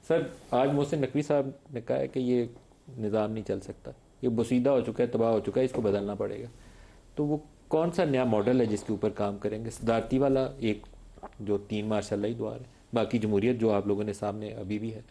Sir, आज मोहसिन नकवी साहब ने कहा है कि ये निज़ाम नहीं चल सकता, ये बोसीदा हो चुका है, तबाह हो चुका है, इसको बदलना पड़ेगा। तो वो कौन सा नया मॉडल है जिसके ऊपर काम करेंगे? सदारती वाला एक जो 3 मार्शल ही द्वार है, बाकी जमहूरियत जो आप लोगों ने सामने अभी भी है,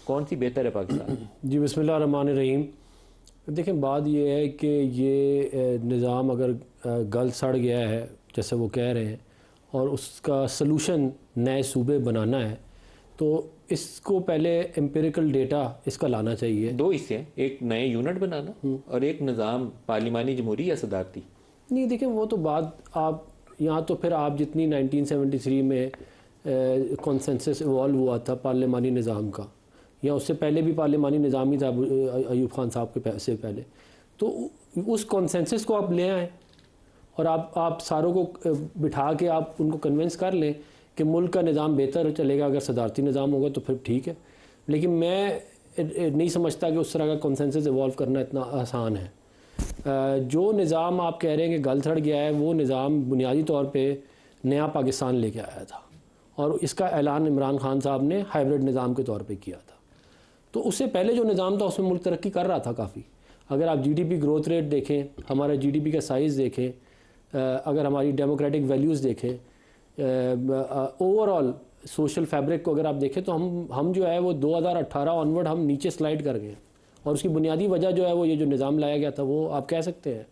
कौन सी बेहतर है पाकिस्तान? जी बिस्मिल्लाह रहमान रहीम। देखें, बात ये है कि ये निज़ाम अगर गल सड़ गया है जैसे वो कह रहे हैं और उसका सलूशन नए सूबे बनाना है तो इसको पहले एम्पिरिकल डेटा इसका लाना चाहिए। दो हिस्से हैं, एक नए यूनिट बनाना और एक निज़ाम पार्लिमानी जमहूरी या सदारती। नहीं, देखिए वो तो बात आप यहाँ तो फिर आप जितनी 1973 में कॉन्सेंसस इवॉल्व हुआ था पार्लिमानी निज़ाम का, या उससे पहले भी पार्लिमानी निज़ाम ही था अयूब खान साहब के से पहले, तो उस कॉन्सेंसस को आप ले आएँ और आप सारों को बिठा के आप उनको कन्विंस कर लें कि मुल्क का निज़ाम बेहतर चलेगा अगर सदारती निज़ाम होगा तो फिर ठीक है। लेकिन मैं नहीं समझता कि उस तरह का कॉन्सेंसस इवॉल्व करना इतना आसान है। जो निज़ाम आप कह रहे हैं कि गल सड़ गया है, वो निज़ाम बुनियादी तौर पे नया पाकिस्तान लेके आया था और इसका ऐलान इमरान खान साहब ने हाइब्रिड निज़ाम के तौर पे किया था। तो उससे पहले जो निज़ाम था उसमें मुल्क तरक्की कर रहा था काफ़ी। अगर आप जीडीपी ग्रोथ रेट देखें, हमारा जीडीपी का साइज़ देखें, अगर हमारी डेमोक्रेटिक वैल्यूज़ देखें, ओवरऑल सोशल फैब्रिक को अगर आप देखें तो हम जो है वो 2018 ऑनवर्ड हम नीचे स्लाइड कर गए और उसकी बुनियादी वजह जो है वो ये जो निज़ाम लाया गया था वो आप कह सकते हैं।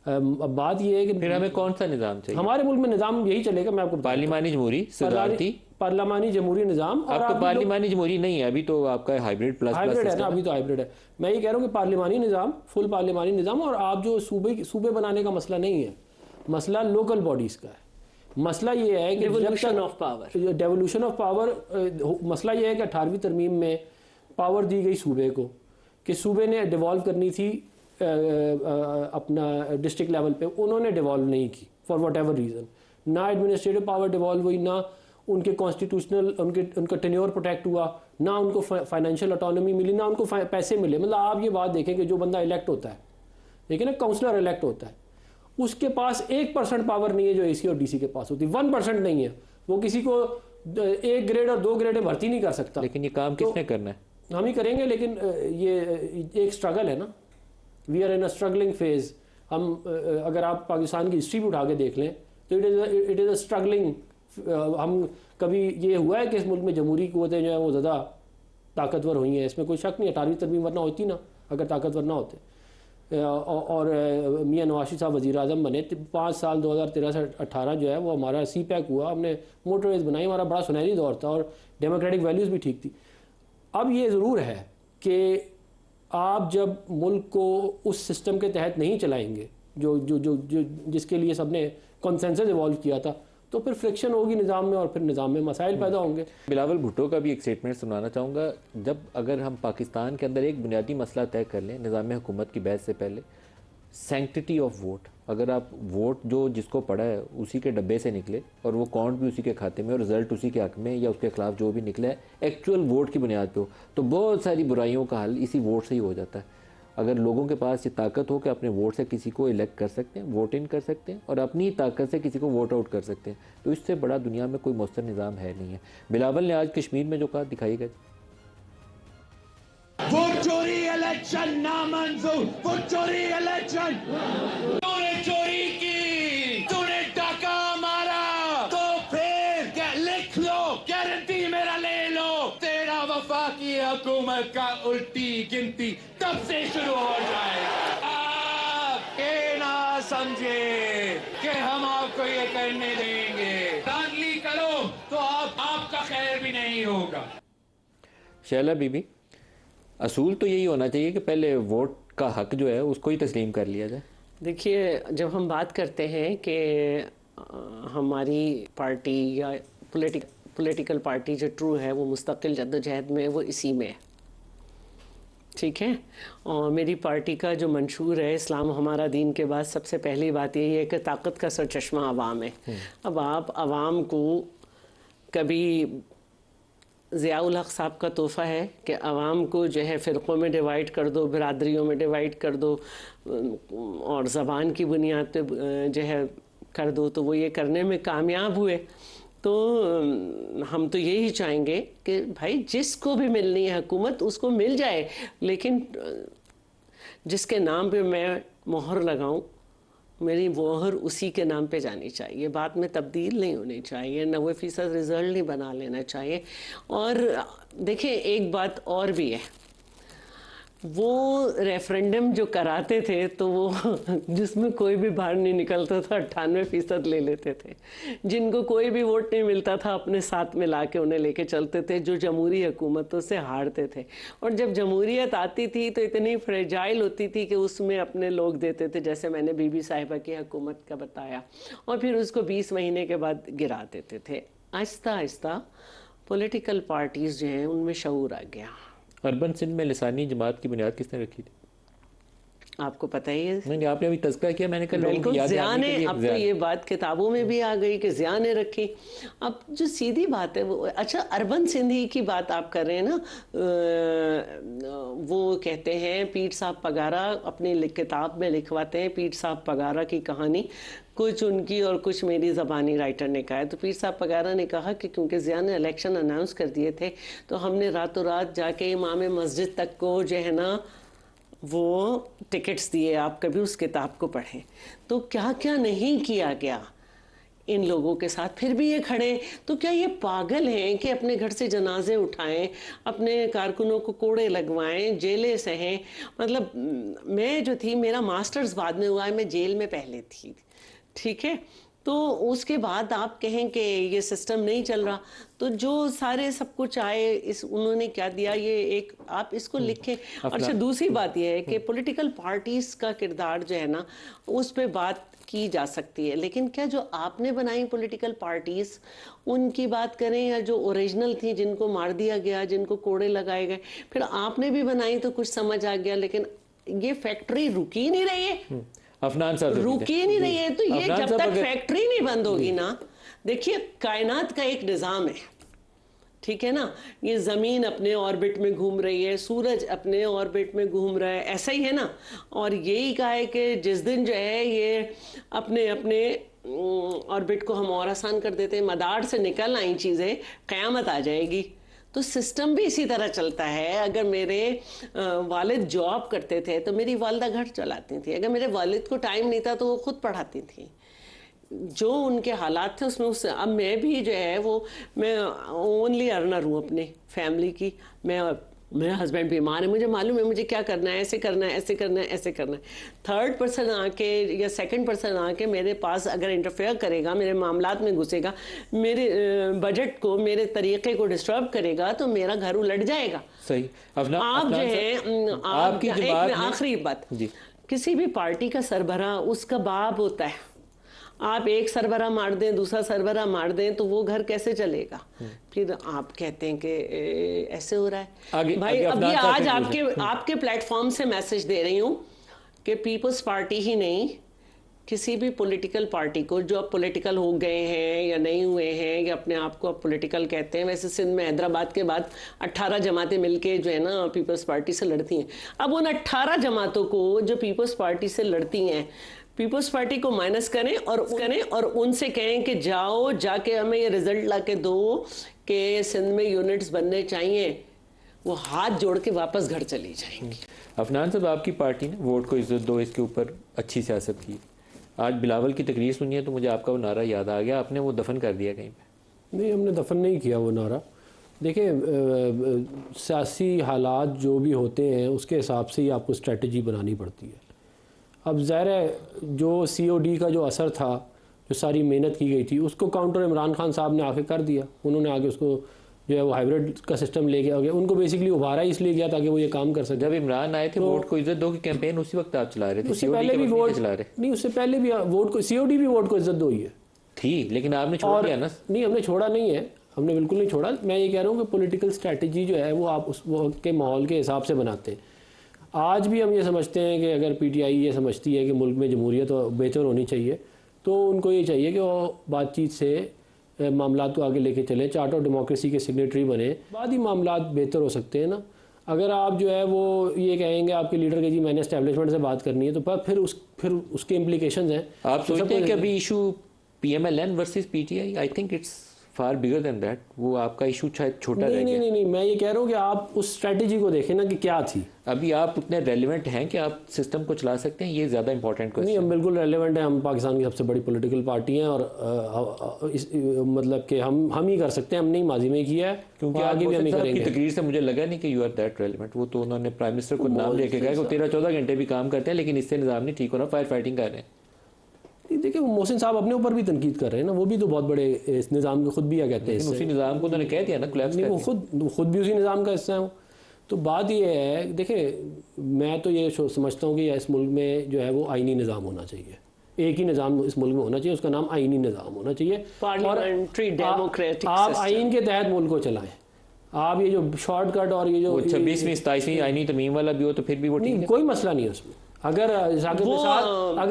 अब बात ये है कि फिर हमें कौन सा निज़ाम चाहिए? हमारे मुल्क में निज़ाम यही चलेगा। मैं आपको पार्लिमानी जमहूरी, सदारती, पार्लिमानी जमहूरी निज़ाम। अब तो पार्लिमानी जमहूरी नहीं है, अभी तो आपका हाइब्रिड प्लस हाइब्रिड है ना, अभी तो हाइब्रिड है। मैं ये कह रहा हूँ कि पार्लिमानी निज़ाम, फुल पार्लिमानी निज़ाम। और आप जो सूबे बनाने का मसला नहीं है, मसला लोकल बॉडीज़ का है। मसला ये है कि devolution of power, devolution of power. मसला ये है कि 18वीं तरमीम में पावर दी गई सूबे को कि सूबे ने डिवॉल्व करनी थी अपना डिस्ट्रिक्ट लेवल पे, उन्होंने डिवॉल्व नहीं की फॉर वट एवर रीज़न। ना एडमिनिस्ट्रेटिव पावर डिवॉल्व हुई, ना उनके कॉन्स्टिट्यूशनल उनका टेन्योर प्रोटेक्ट हुआ, ना उनको फाइनेंशियल ऑटोनॉमी मिली, ना उनको पैसे मिले। मतलब आप ये बात देखें कि जो बंदा इलेक्ट होता है, देखिए ना, काउंसलर इलेक्ट होता है, उसके पास 1% पावर नहीं है जो एसी और डीसी के पास होती है। 1% नहीं है। वो किसी को 1 ग्रेड और 2 ग्रेड में भर्ती नहीं कर सकता। लेकिन ये काम किसने करना है? हम ही करेंगे। लेकिन ये एक स्ट्रगल है ना, we are in a struggling phase. हम अगर आप पाकिस्तान की हिस्ट्री भी उठा के देख लें तो इट इज़ अ स्ट्रगलिंग। हम कभी ये हुआ है कि इस मुल्क में जमहूरी कुव्वतें जो है वो ज़्यादा ताकतवर हुई हैं, इसमें कोई शक नहीं है। 18वीं तरमीम वरना होती ना, अगर ताकतवर ना होते। और मियाँ नवाज साहब वज़ीर आज़म बने 5 साल 2013 से 18 जो है वो हमारा सी पैक हुआ, हमने मोटरवेज बनाई, हमारा बड़ा सुनहरी दौर था और डेमोक्रेटिक वैल्यूज़ भी ठीक थी। अब ये ज़रूर है कि आप जब मुल्क को उस सिस्टम के तहत नहीं चलाएंगे जो जो जो जो जिसके लिए सबने कॉन्सेंसस इवॉल्व किया था, तो फिर फ्रिक्शन होगी निज़ाम में और फिर निज़ाम में मसाइल पैदा होंगे। बिलावल भुट्टो का भी एक स्टेटमेंट सुनाना चाहूँगा। जब अगर हम पाकिस्तान के अंदर एक बुनियादी मसला तय कर लें निज़ाम हुकूमत की बहस से पहले, सैंक्टिटी ऑफ वोट, अगर आप वोट जो जिसको पड़ा है उसी के डब्बे से निकले और वो काउंट भी उसी के खाते में और रिजल्ट उसी के हक में या उसके खिलाफ जो भी निकला है एक्चुअल वोट की बुनियाद पे हो, तो बहुत सारी बुराइयों का हल इसी वोट से ही हो जाता है। अगर लोगों के पास ये ताकत हो कि अपने वोट से किसी को इलेक्ट कर सकते हैं, वोट इन कर सकते हैं और अपनी ताकत से किसी को वोट आउट कर सकते हैं, तो इससे बड़ा दुनिया में कोई मौसर निज़ाम है नहीं है। बिलावल ने आज कश्मीर में जो कहा दिखाइएगा। वोट चोरी इलेक्शन नामंजूर, वोट चोरी इलेक्शन। तूने चोरी की, तूने डाका मारा, तो फिर क्या लिख लो, गारंटी मेरा ले लो, तेरा वफाकी हुकूमत का उल्टी गिनती तब से शुरू हो जाएगा। आप ये ना समझे कि हम आपको ये करने देंगे। धांधली करो तो आपका खैर भी नहीं होगा। शैला बीबी, असूल तो यही होना चाहिए कि पहले वोट का हक जो है उसको ही तस्लीम कर लिया जाए। देखिए, जब हम बात करते हैं कि हमारी पार्टी या पॉलिटिकल पार्टी जो ट्रू है वो मुस्तकिल जद्दोजहद में, वो इसी में है, ठीक है। और मेरी पार्टी का जो मंशूर है इस्लाम हमारा दीन के बाद सबसे पहली बात यही है कि ताकत का सरचश्मा अवाम है। अब आप अवाम को कभी ज़ियाउल हक साहब का तोहफ़ा है कि आवाम को जो है फ़िरक़ों में डिवाइड कर दो, बिरादरियों में डिवाइड कर दो और ज़बान की बुनियाद पे जो है कर दो, तो वो ये करने में कामयाब हुए तो हम तो यही चाहेंगे कि भाई जिसको भी मिलनी है हुकूमत उसको मिल जाए, लेकिन जिसके नाम पे मैं मोहर लगाऊं मेरी मोहर उसी के नाम पे जानी चाहिए, बात में तब्दील नहीं होनी चाहिए, 90% रिजल्ट नहीं बना लेना चाहिए। और देखिए एक बात और भी है, वो रेफरेंडम जो कराते थे तो वो जिसमें कोई भी बाहर नहीं निकलता था 98% ले लेते थे, जिनको कोई भी वोट नहीं मिलता था अपने साथ में ला के उन्हें लेके चलते थे, जो जमहूरी हुकूमतों से हारते थे। और जब जमहूरियत आती थी तो इतनी फ्रेजाइल होती थी कि उसमें अपने लोग देते थे, जैसे मैंने बीबी साहिबा की हुकूमत का बताया, और फिर उसको 20 महीने के बाद गिरा देते थे। आहिस्ता आहिस्ता पॉलिटिकल पार्टीज़ जो हैं उनमें शऊर आ गया। अर्बन सिंध में लिसानी जमात की बुनियाद किसने रखी थी? आपको पता ही है। नहीं, आपने अभी तज़किरा किया, मैंने कहा बिल्कुल ज़िया ने, अब तो ये बात किताबों में भी आ गई कि ज़िया ने रखी। अब जो सीधी बात है वो, अच्छा अरबन सिंधी की बात आप कर रहे हैं ना, वो कहते हैं पीर साहब पगारा अपनी किताब में लिखवाते हैं पीर साहब पगारा की कहानी, कुछ उनकी और कुछ मेरी ज़बानी राइटर ने कहा है। तो पीर साहब पगारा ने कहा कि क्योंकि ज़िया ने इलेक्शन अनाउंस कर दिए थे तो हमने रातों रात जाके इमाम मस्जिद तक को जो है ना वो टिकट्स दिए। आप कभी उस किताब को पढ़ें तो क्या क्या नहीं किया गया इन लोगों के साथ, फिर भी ये खड़े। तो क्या ये पागल हैं कि अपने घर से जनाजे उठाएं, अपने कारकुनों को कोड़े लगवाएं, जेलें सहें? मतलब मैं जो थी, मेरा मास्टर्स बाद में हुआ है, मैं जेल में पहले थी, ठीक है। तो उसके बाद आप कहें कि ये सिस्टम नहीं चल रहा, तो जो सारे सब कुछ आए इस उन्होंने क्या दिया, ये एक आप इसको लिखें। अच्छा दूसरी बात ये है कि पॉलिटिकल पार्टीज़ का किरदार जो है ना उस पे बात की जा सकती है, लेकिन क्या जो आपने बनाई पॉलिटिकल पार्टीज़ उनकी बात करें, या जो ओरिजिनल थी जिनको मार दिया गया, जिनको कोड़े लगाए गए, फिर आपने भी बनाई तो कुछ समझ आ गया, लेकिन ये फैक्ट्री रुकी नहीं रही है, अफनान साहब रुकी नहीं रही है। तो ये जब तक फैक्ट्री नहीं बंद होगी ना, देखिए कायनात का एक निज़ाम है, ठीक है ना, ये ज़मीन अपने ऑर्बिट में घूम रही है, सूरज अपने ऑर्बिट में घूम रहा है, ऐसा ही है ना। और यही कहा है कि जिस दिन जो है ये अपने अपने ऑर्बिट को हम और आसान कर देते हैं, मदार से निकल आई चीज़ें, क़यामत आ जाएगी। तो सिस्टम भी इसी तरह चलता है। अगर मेरे वालिद जॉब करते थे तो मेरी वालदा घर चलाती थी, अगर मेरे वालिद को टाइम नहीं था तो वो खुद पढ़ाती थी, जो उनके हालात थे उसमें उससे। अब मैं भी जो है वो मैं ओनली अर्नर हूँ अपने फैमिली की, मेरा हस्बैंड बीमार है, मुझे मालूम है मुझे क्या करना है, ऐसे करना है, ऐसे करना है, ऐसे करना है। थर्ड पर्सन आके या सेकंड पर्सन आके मेरे पास अगर इंटरफेयर करेगा, मेरे मामलात में घुसेगा, मेरे बजट को, मेरे तरीके को डिस्टर्ब करेगा, तो मेरा घर उलट जाएगा। सही। आप जो है आपकी आखिरी बात, किसी भी पार्टी का सरबराह उसका बाप होता है। आप एक सरबराह मार दें, दूसरा सरबराह मार दें, तो वो घर कैसे चलेगा? फिर आप कहते हैं कि ऐसे हो रहा है। भाई अभी आज आपके प्लेटफॉर्म से मैसेज दे रही हूँ कि पीपल्स पार्टी ही नहीं, किसी भी पॉलिटिकल पार्टी को जो अब पॉलिटिकल हो गए हैं या नहीं हुए हैं, या अपने आप को अब पॉलिटिकल कहते हैं, वैसे सिंध में हैदराबाद के बाद 18 जमातें मिलके जो है ना पीपल्स पार्टी से लड़ती हैं। अब उन 18 जमातों को जो पीपल्स पार्टी से लड़ती हैं, पीपल्स पार्टी को माइनस करें और उनसे कहें कि जाओ जाके हमें ये रिजल्ट ला के दो कि सिंध में यूनिट्स बनने चाहिए, वो हाथ जोड़ के वापस घर चली जाएंगी। अफनान साहब, आपकी पार्टी ने वोट को इज्जत दो इसके ऊपर अच्छी सियासत की। आज बिलावल की तकरीर सुनी है तो मुझे आपका वो नारा याद आ गया, आपने वो दफन कर दिया कहीं पे? नहीं, हमने दफन नहीं किया वो नारा। देखिए सियासी हालात जो भी होते हैं उसके हिसाब से ही आपको स्ट्रेटजी बनानी पड़ती है। अब ज़ाहिर है जो COD का जो असर था, जो सारी मेहनत की गई थी, उसको काउंटर इमरान खान साहब ने आके कर दिया। उन्होंने आगे उसको जो है वो हाइब्रिड का सिस्टम लेके आ गया, उनको बेसिकली उभारा इसलिए गया ताकि वो ये काम कर सके। जब इमरान आए थे वोट को इज्जत दो की कैंपेन उसी वक्त आप चला रहे थे? उससे पहले भी वोट चला रहे नहीं, उससे पहले भी वोट को COD भी वोट को इज्जत दो ही है थी, लेकिन आपने छोड़ दिया ना? नहीं, हमने छोड़ा नहीं है, हमने बिल्कुल नहीं छोड़ा। मैं ये कह रहा हूँ कि पॉलिटिकल स्ट्रैटेजी जो है वो आप उस वक्त के माहौल के हिसाब से बनाते हैं। आज भी हम ये समझते हैं कि अगर PTI ये समझती है कि मुल्क में जमहूरियत बेहतर होनी चाहिए, तो उनको ये चाहिए कि वो बातचीत से मामलात को आगे लेके चलें, चार्टर ऑफ डेमोक्रेसी के सिग्नेटरी बने, बाद ही मामलात बेहतर हो सकते हैं ना। अगर आप जो है वो ये कहेंगे आपके लीडर के जी मैंने एस्टेब्लिशमेंट से बात करनी है, तो फिर उसके इम्प्लीकेशंस हैं। आप सोचते हैं कि अभी issue PMLN versus PTI, I think it's far bigger than that, वो आपका इशू शायद छोटा रह गया। नहीं, मैं ये कह रहा हूँ कि आप उस स्ट्रेटजी को देखें ना कि क्या थी। अभी आप उतने रेलिवेंट हैं कि आप सिस्टम को चला सकते हैं, ये ज़्यादा इंपॉर्टेंट क्वेश्चन। नहीं, हम बिल्कुल रेलेवेंट हैं, हम पाकिस्तान की सबसे बड़ी पॉलिटिकल पार्टी हैं और मतलब कि हम ही कर सकते हैं, हमने ही माजी में किया है, क्योंकि आगे भी हम ही की करेंगे। तकरीर से मुझे लगा नहीं कि यू आर दैट रेलिवेंट। वो तो उन्होंने प्राइम मिनिस्टर को नाम लेके कहा कि 13-14 घंटे भी काम करते हैं लेकिन इससे निज़ाम नहीं ठीक हो रहा, फायर फाइटिंग कर रहे हैं। देखिए, मोहसिन साहब अपने ऊपर भी तनकीद कर रहे हैं ना, वो भी तो बहुत बड़े इस निज़ाम के खुद भी क्या कहते हैं, उसी निज़ाम को उन्होंने कह दिया ना कोलैप्स कर वो दिया। खुद भी उसी निज़ाम का हिस्सा है। तो बात ये है, देखिए मैं तो ये समझता हूँ कि इस मुल्क में जो है वो आइनी निज़ाम होना चाहिए, एक ही निज़ाम इस मुल्क में होना चाहिए, उसका नाम आइनी निज़ाम होना चाहिए। पार्लियामेंट्री डेमोक्रेटिक आप आइन के तहत मुल्क को चलाएं। आप ये जो शॉर्टकट और ये जो 26वीं 27वीं आइनी तरमीम वाला भी हो तो फिर भी वो ठीक है, कोई मसला नहीं है उसमें। अगर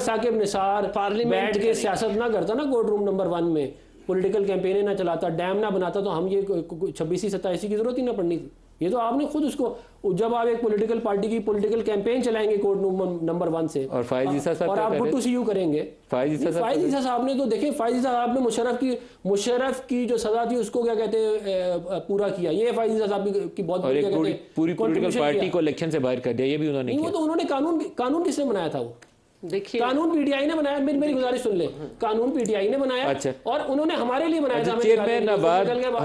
साकिब निसार बैठ के सियासत ना करता ना कोर्ट रूम नंबर 1 में, पॉलिटिकल कैंपेनें ना चलाता, डैम ना बनाता, तो हम ये 26-27 की जरूरत ही ना पड़नी थी। ये तो आपने खुद उसको, जब आप एक पॉलिटिकल पार्टी की पॉलिटिकल कैंपेन चलाएंगे कोर्ट रूम नंबर 1 से, और फायज ईसा साहब और आप गुड टू सी यू करेंगे। फायज ईसा साहब ने तो देखें, फायज ईसा साहब ने मुशर्रफ की जो सजा थी उसको क्या कहते हैं पूरा किया। ये फायज ईसा साहब की बहुत और एक पूरी पॉलिटिकल पार्टी को इलेक्शन से बाहर कर दिया, ये भी उन्होंने किया। वो तो उन्होंने कानून किसने बनाया था? वो देखिए, कानून पीटीआई ने बनाया। मेरी गुजारिश सुन ले, कानून पीटीआई ने बनाया। अच्छा, और उन्होंने हमारे लिए बनाया था। चेयरमैन